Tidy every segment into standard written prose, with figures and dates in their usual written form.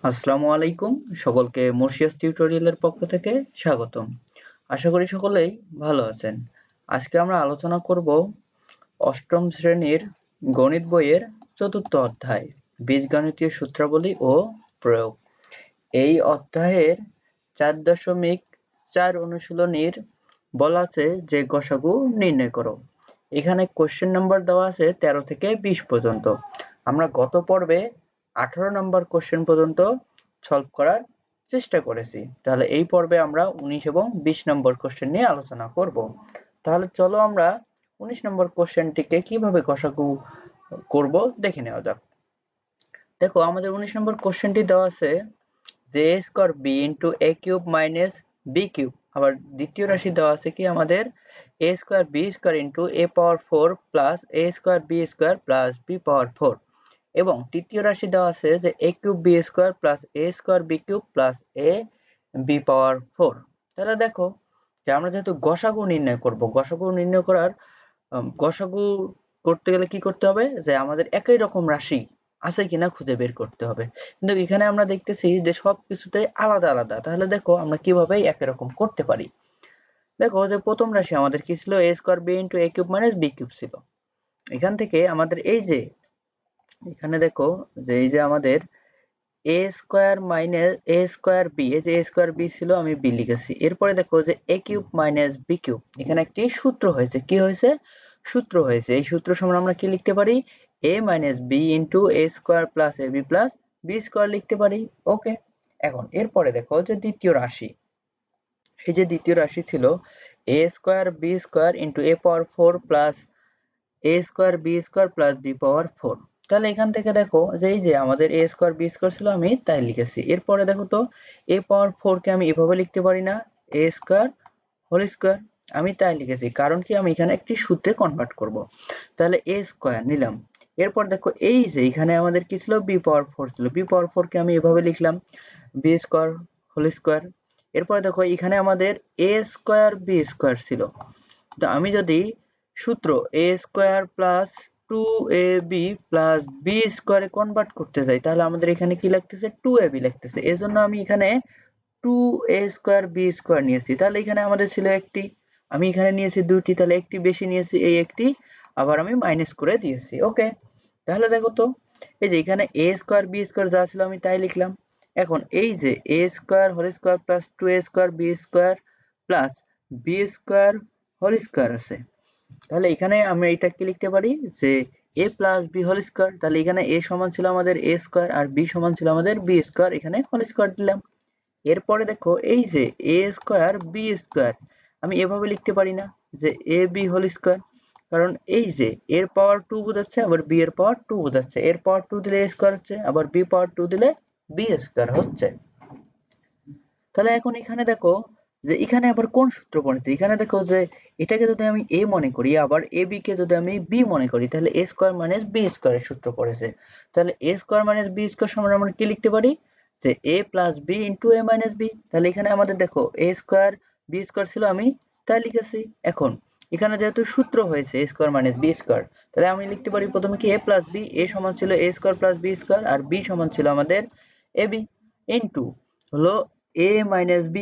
আসসালামু আলাইকুম, সকলকে মর্সিয়াস টিউটোরিয়ালের পক্ষ থেকে স্বাগতম। আশা করি সকলেই ভালো আছেন। আজকে আমরা আলোচনা করব অষ্টম শ্রেণীর গণিত বইয়ের চতুর্থ অধ্যায় বীজগণিতীয় সূত্রাবলী ও প্রয়োগ। এই অধ্যায়ের 4.4 অনুশীলনীর বলা আছে যে গসাগু নির্ণয় করো। এখানে কোশ্চেন নাম্বার দেওয়া আছে 13 থেকে 20 পর্যন্ত। আমরা গত পর্বে 18 নম্বর কোশ্চেন পর্যন্ত সলভ করার চেষ্টা করেছি। তাহলে এই পর্বে আমরা 19 এবং 20 নম্বর কোশ্চেন নিয়ে আলোচনা করব। তাহলে চলো আমরা 19 নম্বর কোশ্চেনটিকে কিভাবে গসাগু করব দেখে নেওয়া যাক। দেখো আমাদের 19 নম্বর কোশ্চেনটি দেওয়া আছে যে a square b into a cube minus b cube. আবার দ্বিতীয় রাশি দেওয়া আছে কি আমাদের a square b square into a power 4 plus a square b square plus b পাওয়ার 4 এবং তৃতীয় রাশি দেওয়া আছে যে a cube b square plus a square b cube plus a b পাওয়ার 4। তাহলে দেখো যে আমরা যেহেতু গসাগু নির্ণয় করব, গসাগু নির্ণয় করার গসাগু করতে গেলে কি করতে হবে যে আমাদের একই রকম রাশি আছে কিনা খুঁজে বের করতে হবে। কিন্তু এখানে আমরা দেখতেছি যে সবকিছুতে আলাদা আলাদা। তাহলে দেখো আমরা কিভাবে একই রকম করতে পারি। দেখো যে প্রথম রাশি আমাদের কি ছিল a square b into a cube minus b cube ছিল। এখান থেকে আমাদের এই যে এখানে দেখো যে এই যে আমাদের a square minus a square b, এই যে a স্কয়ার b ছিল আমি b লিখেছি। এরপরে দেখো যে a cube minus b cube, এখানে একটি সূত্র হয়েছে। কি হয়েছে? সূত্র হয়েছে। এই সূত্র সমান আমরা কি লিখতে পারি? a minus b into a square plus ab plus b square লিখতে পারি। ওকে, এখন এরপরে দেখো যে দ্বিতীয় রাশি, এই যে দ্বিতীয় রাশি ছিল a square b square into a power 4 plus a square b square plus b পাওয়ার 4। তাহলে এখান থেকে দেখো যে এই যে আমাদের a স্কয়ার b স্কয়ার ছিল আমি তাই লিখেছি। এরপরে দেখো তো a পাওয়ার 4 কে আমি এভাবে লিখতে পারি না, a স্কয়ার হোল স্কয়ার, আমি তাই লিখেছি। কারণ কি আমি এখানে একটি সূত্রে কনভার্ট করব। তাহলে a স্কয়ার নিলাম। এরপর দেখো এই যে এখানে আমাদের কি ছিল b পাওয়ার 4 ছিল, b পাওয়ার 4 কে আমি এভাবে লিখলাম b স্কয়ার হোল স্কয়ার। এরপর দেখো এখানে আমাদের a স্কয়ার b স্কয়ার ছিল। তো আমি যদি সূত্র a square plus 2ab plus b স্কয়ারে কনভার্ট করতে যাই তাহলে আমাদের এখানে কি লাগতেছে 2ab লাগতেছে। এজন্য আমি এখানে 2a স্কয়ার b স্কয়ার নিয়েছি। তাহলে এখানে আমাদের ছিল একটি, আমি এখানে নিয়েছি দুটি, তাহলে একটি বেশি নিয়েছি এই একটি, আবার আমি মাইনাস করে দিয়েছি। ওকে, তাহলে দেখো তো এই যে এখানে a স্কয়ার b স্কয়ার যা ছিল আমি তাই লিখলাম। এখন এই যে a square whole square plus 2a square b square plus b square whole square আছে। তাহলে এখানে আমরা এটা কি লিখতে পারি যে a plus b whole square. তাহলে এখানে a সমান ছিল আমাদের a স্কয়ার আর b সমান ছিল আমাদের b স্কয়ার, এখানে হোল স্কয়ার দিলাম। এরপরে দেখো এই যে a স্কয়ার b স্কয়ার আমি এভাবে লিখতে পারি না যে ab হোল স্কয়ার, কারণ এই যে এর পাওয়ার 2 বোঝাচ্ছে আবার b এর পাওয়ার 2 বোঝাচ্ছে। এর পাওয়ার 2 দিলে a স্কয়ার হচ্ছে, আবার b পাওয়ার 2 দিলে b স্কয়ার হচ্ছে। তাহলে এখন এখানে দেখো যে এখানে আবার কোন সূত্র পড়েছে। এখানে দেখো যে এটাকে যদি আমি a মনে করি আবার ab কে যদি আমি b মনে করি তাহলে a স্কয়ার মাইনাস b স্কয়ারের সূত্র পড়েছে। তাহলে a square minus b square সমান আমরা কি লিখতে পারি যে a plus b into a minus b। তাহলে এখানে আমাদের দেখো a স্কয়ার b স্কয়ার ছিল আমি তাই লিখেছি। এখন এখানে যেহেতু সূত্র হয়েছে a square minus b square, তাহলে আমি লিখতে পারি প্রথমে কি a প্লাস b, a সমান ছিল a square plus b square আর b সমান ছিল আমাদের ab ইনটু হলো a মাইনাস b।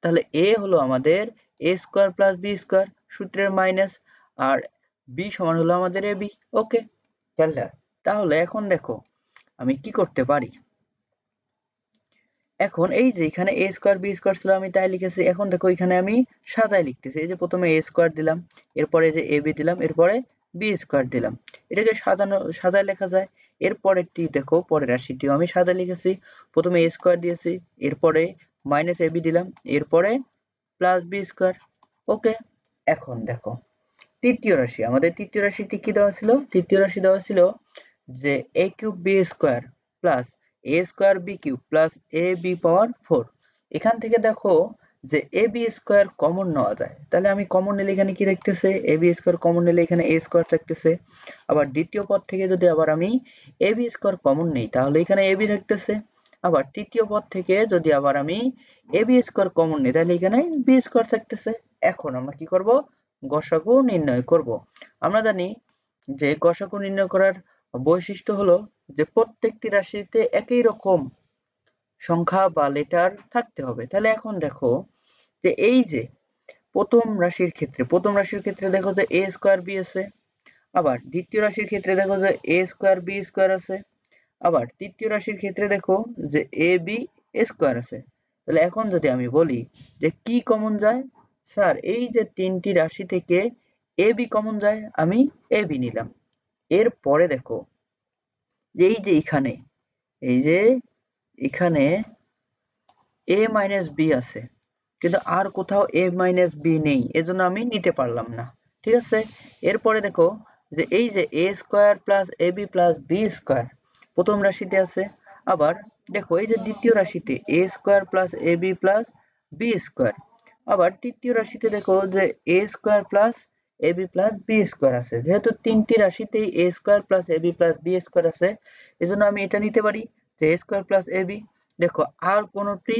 তাহলে a হলো আমাদের a square plus b square সূত্রের মাইনাস, আর b সমান হলো আমাদের ab। ওকে, তাহলে এখন দেখো আমি কি করতে পারি। এখন এই যে এখানে a স্কয়ার b স্কয়ার ছিল আমি তাই লিখেছি। এখন দেখো এখানে আমি সাজায় লিখতেছি। এই যে প্রথমে a স্কয়ার দিলাম, এরপরে যে ab দিলাম, এরপরে b স্কয়ার দিলাম। এটাকে সাজায় লেখা যায়। এরপরেরটি দেখো পরের রাশিটিও আমি সাজায় লিখেছি। প্রথমে a স্কয়ার দিয়েছি, এরপরে মাইনাস ab দিলাম, এরপরে প্লাস b স্কয়ার। ওকে, এখন দেখো তৃতীয় রাশি, আমাদের তৃতীয় রাশিটি কি দেওয়া ছিল? তৃতীয় রাশি দেওয়া ছিল যে a cube b square plus a square b cube plus ab পাওয়ার 4। এখান থেকে দেখো যে ab স্কয়ার কমন নেওয়া যায়। তাহলে আমি কমন নিলে এখানে কি থাকতেছে? ab স্কয়ার কমন নিলে এখানে a স্কয়ার থাকতেছে। আবার দ্বিতীয় পদ থেকে যদি আবার আমি ab স্কয়ার কমন নেই তাহলে এখানে ab থাকতেছে। আবার তৃতীয় পদ থেকে যদি আবার আমি ab স্কয়ার কমন নিই তাহলে এখানে b স্কয়ার থাকতেছে। এখন আমরা কি করব? গসাগু নির্ণয় করব। আমরা জানি যে গসাগু নির্ণয় করার বৈশিষ্ট্য হলো যে প্রত্যেকটি রাশিতে একই রকম সংখ্যা বা লেটার থাকতে হবে। তাহলে এখন দেখো যে এই যে প্রথম রাশির ক্ষেত্রে দেখো যে a স্কয়ার b আছে, আবার দ্বিতীয় রাশির ক্ষেত্রে দেখো যে a স্কয়ার b স্কয়ার আছে, আবার তৃতীয় রাশির ক্ষেত্রে দেখো যে ab স্কয়ার আছে। তাহলে এখন যদি আমি বলি যে কি কমন যায়, স্যার এই যে তিনটি রাশি থেকে ab কমন যায়, আমি ab নিলাম। এরপরে দেখো যে এই যে এখানে a মাইনাস b আছে, কিন্তু আর কোথাও a মাইনাস b নেই, এজন্য আমি নিতে পারলাম না। ঠিক আছে, এরপরে দেখো যে এই যে a square plus ab plus b square প্রথম রাশিতে আছে, আবার দেখো এই যে দ্বিতীয় রাশিতে a square plus ab plus b square, আবার তৃতীয় রাশিতে দেখো যে a square plus ab plus b square আছে। যেহেতু তিনটি রাশিতেই a square plus ab plus b square আছে, এজন্য আমি এটা নিতে পারি যে a স্কয়ার প্লাস ab। দেখো আর কোনোটি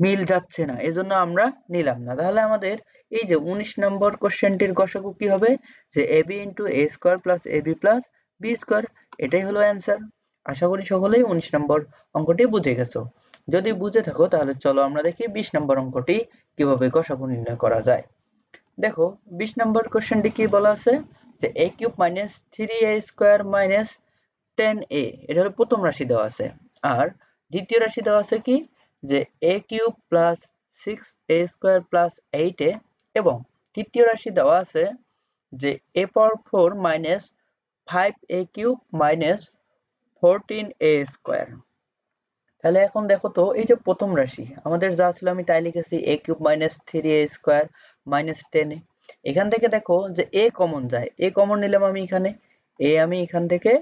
মিল যাচ্ছে না, এজন্য আমরা নিলাম না। তাহলে আমাদের এই যে 19 নম্বর কোশ্চেনটির গসাগু কি হবে, যে ab into a square plus ab plus b square, এটাই হলো অ্যান্সার। আশা করি সকলেই 19 নম্বর অঙ্কটি বুঝে গেছো। যদি বুঝে থাকো তাহলে চলো আমরা দেখি 20 নম্বর অঙ্কটি কিভাবে গসাগু নির্ণয় করা যায়। দেখো 20 নম্বর কোশ্চেনটি কি বলা আছে, যে a cube minus 3a square minus 10a, এটা হলো প্রথম রাশি দেওয়া আছে। আর দ্বিতীয় রাশি দেওয়া আছে কি, যে a cube plus 6a square plus 8a, এবং তৃতীয় রাশি দেওয়া আছে যে a power 4 minus 5a cube minus 14a square. তাহলে এখন দেখো তো এই যে প্রথম রাশি আমাদের যা ছিল আমি তাই লিখেছি a cube minus 3a square minus 10a। এখান থেকে দেখো যে a কমন যায়, a কমন নিলাম আমি এখানে, আমি এখান থেকে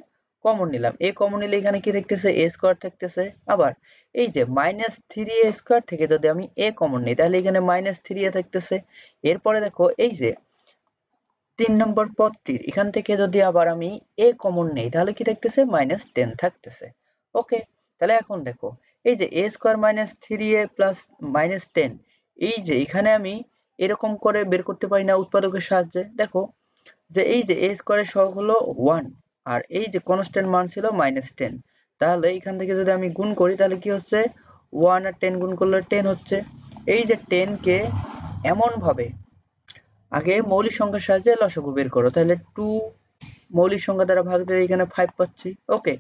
কমন নিলাম, a কমন নিলে এখানে কি থাকতেছে a স্কয়ার থাকতেছে। আবার এই যে মাইনাস 3a স্কয়ার থেকে যদি আমি a কমন নিই তাহলে এখানে মাইনাস 3a থাকতেছে। এরপরে দেখো এই যে 3 নম্বর পদটির এখান থেকে যদি আবার আমি a কমন নেই তাহলে কি থাকতেছে মাইনাস 10 থাকতেছে। ওকে, তাহলে এখন দেখো এই যে a square minus 3a plus minus 10, এই যে এখানে আমি এরকম করে বের করতে পারি না উৎপাদকের সাহায্যে। দেখো যে এই যে a স্কয়ারের সহগ হলো 1, আর এই যে কনস্ট্যান্ট মান ছিল মাইনাস 10, তাহলে এখান থেকে যদি আমি গুণ করি তাহলে কি হচ্ছে 1 আর 10 গুণ করলে 10 হচ্ছে। এই যে 10 কে এমন ভাবে আগে মৌলিক সংখ্যার সাহায্যে লসাগু বের করো, তাহলে 2 মৌলিক সংখ্যা দ্বারা ভাগ দিলে এখানে 5 পাচ্ছি। ওকে,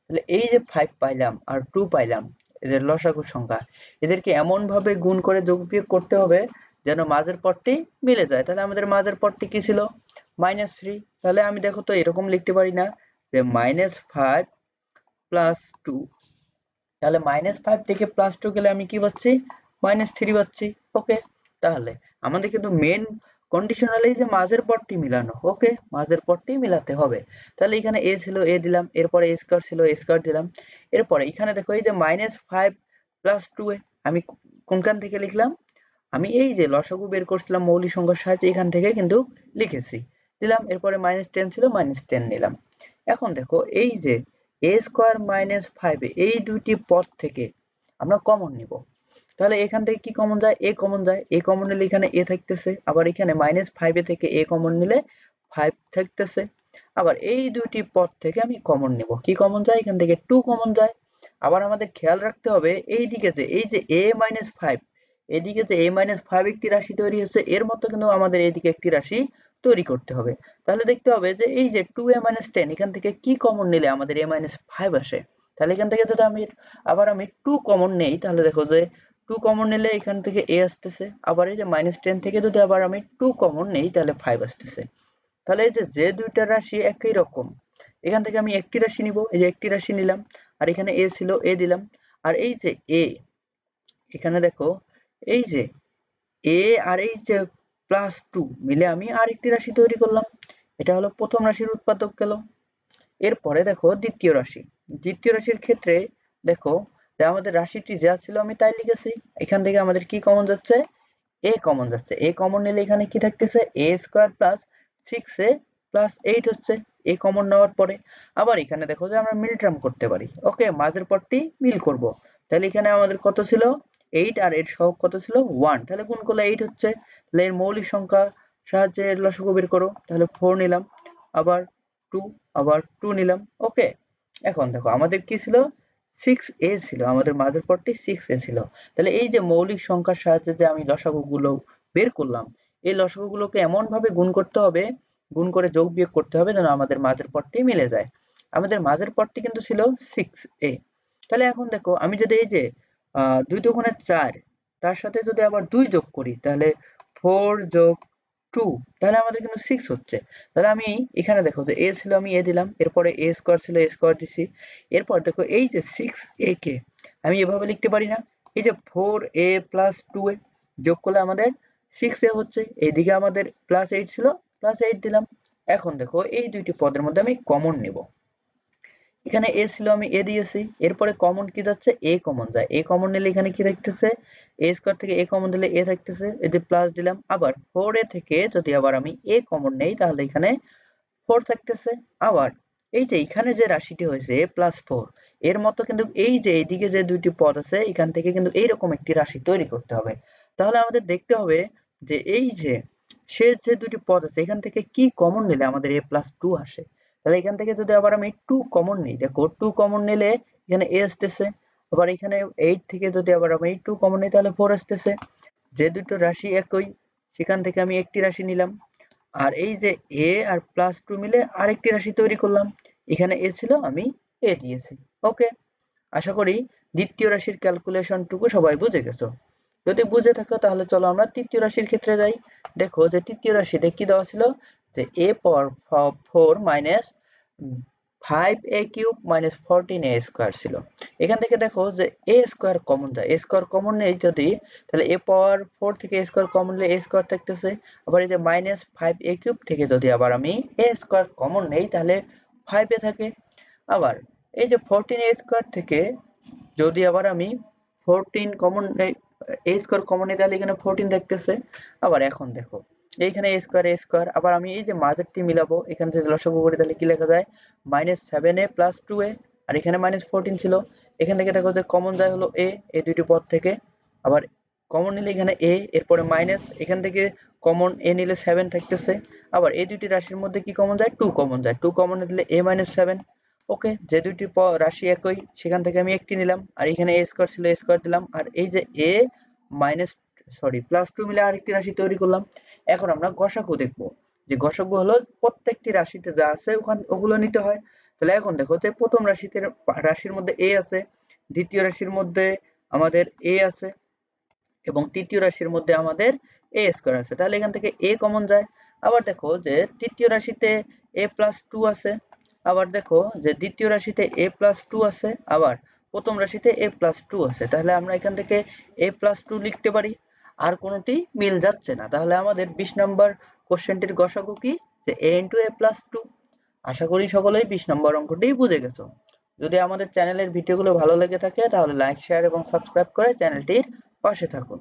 তাহলে এই যে 5 পাইলাম আর 2 পাইলাম, এদের লসাগু সংখ্যা, এদেরকে এমন ভাবে গুণ করে যোগ বিয়োগ করতে হবে যেন মাঝের পদটি মিলে যায়। তাহলে আমাদের মাঝের পদটি কি ছিল, -3। তাহলে আমি দেখো তো এরকম লিখতে পারি না যে -5 প্লাস 2, তাহলে -5 থেকে +2 গেলে আমি কি পাচ্ছি, -3 পাচ্ছি। ওকে, তাহলে আমাদের কিন্তু মেন কন্ডিশন হলো এই যে মাঝের পদটি মিলানো। ওকে, মাঝের পদটি মিলাতে হবে। তাহলে এখানে a ছিল a দিলাম, এরপরে a স্কয়ার ছিল a স্কয়ার দিলাম। এরপরে এখানে দেখো এই যে -5 প্লাস 2a আমি কোনখান থেকে লিখলাম, আমি এই যে লসাগু বের করছিলাম মৌলিক সংখ্যার সাহায্যে এখান থেকে কিন্তু লিখেছি, দিলাম। এরপরে -10 ছিল -10 নিলাম। এখন দেখো এই যে a স্কয়ার মাইনাস 5 এই দুইটি পদ থেকে আমরা কমন নিব। তাহলে এখান থেকে কি কমন যায়, a কমন যায়, a কমন নিলে এখানে a থাকতেছে, আবার এখানে -5 থেকে a কমন নিলে 5 থাকতেছে। আবার এই দুইটি পদ থেকে আমি কমন নিব, কি কমন যায়, এখান থেকে 2 কমন যায়। আবার আমাদের খেয়াল রাখতে হবে এই দিকে যে এই যে a - 5, এদিকে যে a - 5 একটি রাশি তৈরি হচ্ছে, এর মতো কিন্তু আমাদের এদিকে একটি রাশি তৈরি করতে হবে। তাহলে দেখতে হবে যে এই যে 2a - 10 এখান থেকে কি কমন নিলে আমাদের a - 5 আসে। তাহলে এখান থেকে যদি আমি আবার 2 কমন নেই তাহলে দেখো যে 2 কমন নিলে এখান থেকে a আসতেছে। আবার এই যে -10 থেকে যদি আবার আমি 2 কমন নেই তাহলে 5 আসতেছে। তাহলে এই যে দুইটা রাশি একই রকম, এখান থেকে আমি একটি রাশি নিব, এই যে একটি রাশি নিলাম, আর এখানে a ছিল a দিলাম। আর এই যে a, এখানে দেখো এই যে a আর এই যে +2 মিলে আমি আরেকটি রাশি তৈরি করলাম, এটা হলো প্রথম রাশির উৎপাদক গেল। এরপরে দেখো দ্বিতীয় রাশি, দ্বিতীয় রাশির ক্ষেত্রে দেখো যে আমাদের রাশিটি যা ছিল আমি তাই লিখেছি, এখান থেকে আমাদের কি কমন যাচ্ছে, a কমন যাচ্ছে। a কমন নিলে এখানে কি থাকতেছে, a square plus 6a plus 8 হচ্ছে a কমন নেওয়ার পরে। আবার এখানে দেখো যে আমরা মিল টার্ম করতে পারি। ওকে, মাঝের পদটি মিল করব। তাহলে এখানে আমাদের কত ছিল 8, আর এর সহগ কত ছিল 1, তাহলে গুণ করলে 8 হচ্ছে। তাহলে এর মৌলিক সংখ্যা সাহায্যে এর লসাগু বের করো, তাহলে 4 নিলাম, আবার 2, আবার 2 নিলাম। ওকে, এখন দেখো আমাদের কি ছিল 6a ছিল, আমাদের মাঝের পদটি 6a ছিল। তাহলে এই যে মৌলিক সংখ্যার সাহায্যে যে আমি লসাগুগুলো বের করলাম, এই লসাগুগুলোকে এমন ভাবে গুণ করতে হবে, গুণ করে যোগ বিয়োগ করতে হবে যেন আমাদের মাঝের পদটি মিলে যায়। আমাদের মাঝের পদটি কিন্তু ছিল 6a। তাহলে এখন দেখো আমি যদি এই যে 2 দুগুণে 4, তার সাথে যদি আবার 2 যোগ করি তাহলে 4 যোগ 2, তাহলে আমাদের কিন্তু 6 হচ্ছে। তাহলে আমি এখানে দেখো যে a ছিল আমি a দিলাম, এরপরে a স্কয়ার ছিল a স্কয়ার দিছি। এরপর দেখো এই যে 6a কে আমি এভাবে লিখতে পারি না, এই যে 4a প্লাস 2a যোগ করলে আমাদের 6a হচ্ছে। এইদিকে আমাদের প্লাস 8 ছিল, প্লাস 8 দিলাম। এখন দেখো এই দুইটি পদের মধ্যে আমি কমন নিব। এখানে a ছিল আমি a দিয়েছি, এরপরে কমন কি যাচ্ছে, a কমন যায়। a কমন নিলে এখানে কি থাকতেছে, a স্কয়ার থেকে a কমন দিলে a থাকতেছে, এই যে প্লাস দিলাম। আবার 4a থেকে যদি আবার আমি a কমন নেই তাহলে এখানে 4 থাকতেছে। আবার এই যে এখানে যে রাশিটি হয়েছে a প্লাস 4, এর মতো কিন্তু এই যে এইদিকে যে দুইটি পদ আছে এখান থেকে কিন্তু এইরকম একটি রাশি তৈরি করতে হবে। তাহলে আমাদের দেখতে হবে যে এই যে শেষ যে দুটি পদ আছে এখান থেকে কি কমন নিলে আমাদের a প্লাস 2 আসে। তাহলে এখান থেকে যদি আবার আমি 2 কমন নিই, দেখো 2 কমন নিলে এখানে a আসতেছে। আবার এখানে 8 থেকে যদি আবার আমি 2 কমন নিই তাহলে 4 আসতেছে। যে দুটো রাশি একই সেখান থেকে আমি একটি রাশি নিলাম। আর এই যে a আর প্লাস 2 মিলে আরেকটি রাশি তৈরি করলাম। এখানে a ছিল আমি a দিয়েছি। ওকে, আশা করি দ্বিতীয় রাশির ক্যালকুলেশনটুকু সবাই বুঝে গেছো। যদি বুঝে থাকো তাহলে চলো আমরা তৃতীয় রাশির ক্ষেত্রে যাই। দেখো যে তৃতীয় রাশিতে কি দেওয়া ছিল, যে a power 4 minus 5a cube minus 14a square ছিল। এখান থেকে দেখো যে a স্কয়ার কমন যায়, a স্কয়ার কমন নেই যদি, তাহলে a পাওয়ার 4 থেকে a স্কয়ার কমন নিলে a স্কয়ার থাকতেছে। আবার এই যে মাইনাস 5a কিউব থেকে যদি আবার আমি a স্কয়ার কমন নেই তাহলে 5a থাকে। আবার এই যে 14a স্কয়ার থেকে যদি আবার আমি 14 কমন নেই, a স্কয়ার কমন নেই তাহলে এখানে 14 থাকতেছে। আবার এখন দেখো এইখানে a স্কয়ার a স্কয়ার, আবার আমি এই যে মাঝেরটি মিলাবো, এখানে যদি লসাগু করি তাহলে কি লেখা যায়, -7a প্লাস 2a। আর এখানে -14 ছিল, এখান থেকে দেখো যে কমন যায় হলো a, এই দুইটি পদ থেকে। আবার কমন নিলে এখানে a, এরপরে মাইনাস, এখান থেকে কমন a নিলে 7 থাকতেছে। আবার এই দুইটি রাশির মধ্যে কি কমন যায়, 2 কমন যায়, 2 কমন নিলে a - 7। ওকে, যে দুইটি রাশি একই সেখান থেকে আমি একটি নিলাম, আর এখানে a স্কয়ার ছিল a স্কয়ার দিলাম, আর এই যে a মাইনাস প্লাস 2 মিলে আরেকটি রাশি তৈরি করলাম। এখন আমরা গসাগু দেখব, যে গসাগু হলো প্রত্যেকটি রাশিতে যা আছে ওগুলো নিতে হয়। তাহলে এখন দেখো যে প্রথম রাশির মধ্যে a আছে, দ্বিতীয় রাশির মধ্যে আমাদের a আছে, এবং তৃতীয় রাশির মধ্যে আমাদের a স্কয়ার আছে। তাহলে এখান থেকে a কমন যায়। আবার দেখো যে তৃতীয় রাশিতে a প্লাস 2 আছে, আবার দেখো যে দ্বিতীয় রাশিতে a প্লাস 2 আছে, আবার প্রথম রাশিতে a প্লাস 2 আছে। তাহলে আমরা এখান থেকে a প্লাস 2 লিখতে পারি। আর কোনোটি মিল যাচ্ছে না, তাহলে আমাদের 20 নম্বর কোশ্চেনটির গসাগু কি, যে a ইন্টু a প্লাস 2। আশা করি সকলেই 20 নম্বর অঙ্কটি বুঝে গেছো। যদি আমাদের চ্যানেলের ভিডিওগুলো ভালো লেগে থাকে তাহলে লাইক, শেয়ার এবং সাবস্ক্রাইব করে চ্যানেলটির পাশে থাকুন।